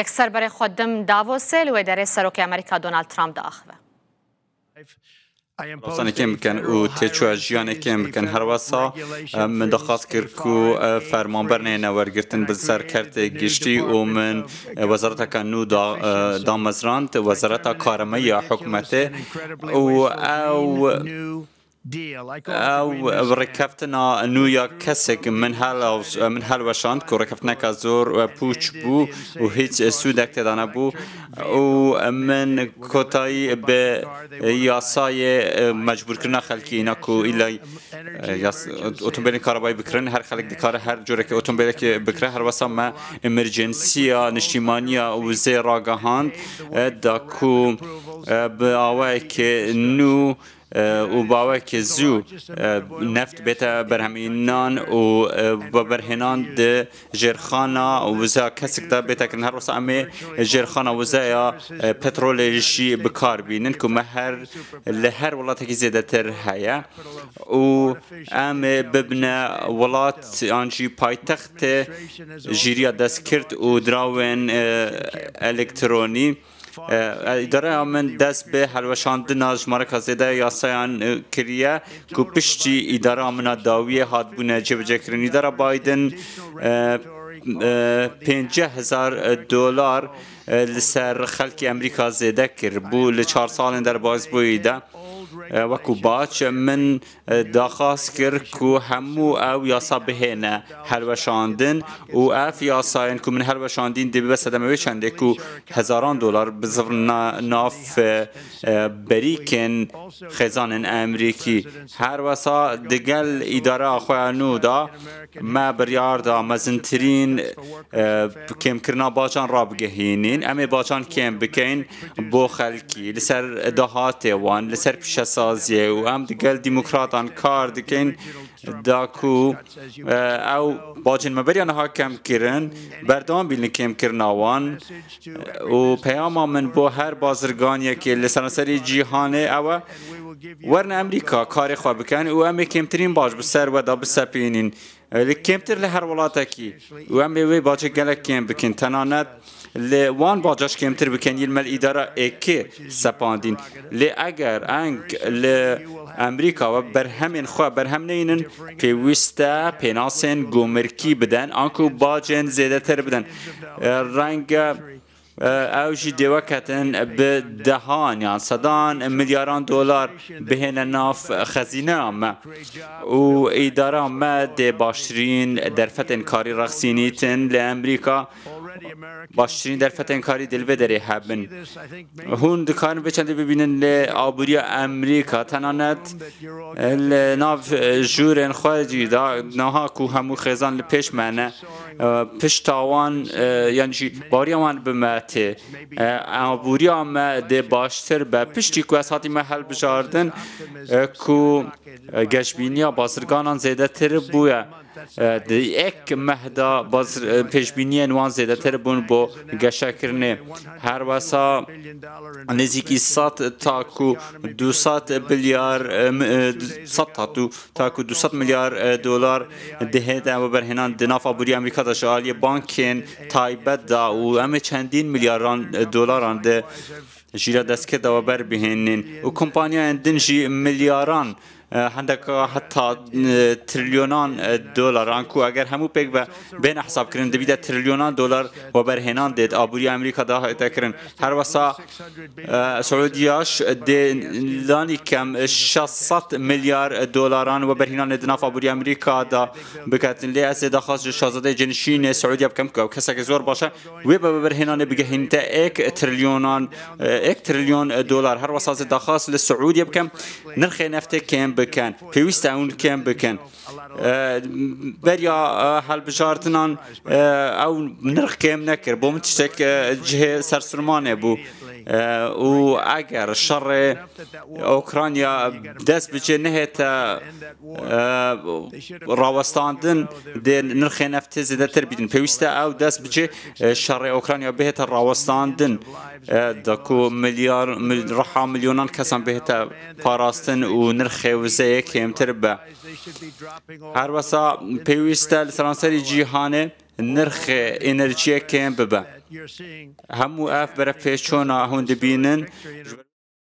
یەکسەر بەرێ خۆدم داڤۆسێ لە وێدەرێ سەرۆکی ئەمریکا دۆنالد ترامپ داخوە. راسانه کم بکن و تیچو جیانه کم بکن هر واسا من دخواست کرد که فرمانبر نه نورگرتن بسر کرد گشتی و من وزارت کنو دامزراند وزارت کارمایی حکومت او رکفتنا نویا کسک من هل وشاند که رکفتنا که زور پوچ بو و هیچ سودک تدانه بو و من کتایی به یاسای مجبور کردن خلکی اینا که ایلای اتومبیل کارابایی بکرن هر خلک دیکار هر جوره که اتومبیل که بکره هر واسه ما امرجنسیا نشتیمانیا و زیر راگهاند دا که به آوه که نو و باور که زو نفت بیت برهمینان و برهنان ده جرخانا و زا کسی که بیت کن هر واسه امی جرخانا و زا پترولشی بکار بینن که مهر لهر ولات که زیاده تر هیا و ام ببنا ولات آنجی پایتخت جیریا دست کرد و دراون الکترونی اداره من دست به حلوشاندن جماره کازده یاسایان کریه که پشتی اداره من داویه هات بونه جبجه کرن اداره بایدن $50,000 لسر خلق امریکا زده کر بو ل4 سال در باز بویده وکو باچ من داخواست کرد که همو او یاسا بهینه حلوشاندن و اف یاساین که من حلوشاندین دی بس دموی چنده که $1,000 بزفر ناف بریکن خزان امریکی هر واسا دگل اداره آخوانو دا ما بریار دا مزنترین کم کرنا باچان را بگهینین امی باچان کم بکین بو خلکی لسر دهات وان لسر پیش سازیه و هم دگل دیموکراتان کار دکین داکو او باجن مبریان ها کم کرن بردام بیلن کم کرناوان و پیام من بو هر بازرگانی که لسانسری جیهانه او ورن امریکا کاری خواه بکن و امی کمترین باج بسر و دا بسپینین کمتر لهر ولاتکی و امی وی باجه گلک کم بکن تنانت لوان باجاش کمتر بکن یلمل اداره اکی سپاندین لی اگر انگ امریکا و برهمین خواه برهم نینن پیوسته پیناسین گومرکی بدن آنکو باجن زیده تر بدن رنگ اوجی دیوکتن به دهان یا صدان $1,000,000,000 بهن ناف خزینه اما و اداره اما دی باشترین درفتن کاری رخصینیتن لامریکا باشترین درفتن کاری دلوه داره هبن هون دکارن بچنده ببینن لآبوریا امریکا تنانت ناف جورن خواهجی دا نها کو همو خزان لپیش منه پشتاوان یعنی باریامان بمته آبوریا ما ده باشتر به پشتی کو از هاتی محل بجاردن کو گشبینیا بازرگانان زیده تر بویا یک مهدا باز پیشبینی نوان زیده تر بون با گشکرنه هر واسا نزدیکی 100 تا کو 200 میلیارد دلار دهه و برهنان دناف آبوری امریکا دا شالی بانکین تایبت دا و همه چندین میلیاردان دلاران ده جیرا دست کرده و بر بهنین و کمپانیا اندنجی میلیاران هندک حتی تریلیونان دلار آنکو اگر همو پیک و بین حساب کردن دویده $1,000,000,000 و برهنان دید آبوری امریکا دا تکرن هر واسا سعودیاش لانی کم $600 میلیارد و برهنان دناف آبوری امریکا دا بکتن لی از داخل شاهزاده جنشین سعودیا بکم که کسی که زور باشه و به برهنان بگهین تا $1,000,000,000 هر واسا داخل سعودیا بکم نرخ نفت کم بکن پیوست اون کم بکن بریا حل بجارتنان او نرخ کم نکر بو من تشتک جه سرسرمانه بو و اگر شر اوکراینیا دست بچه نهت راوستاندن ده نرخ نفت زیاده تر بیدن پیوسته او دست بچه شر اوکراینیا بهت راوستاندن دکو میلیونان کسان بهت پاراستن و نرخ وزه کمتر به هر وسا پێویستە لە سەرانسەری جیهانێ نرخ ئێنەرجیەکێن ببە هەموو ئەف بەرە پێچۆنە هەون دەبینن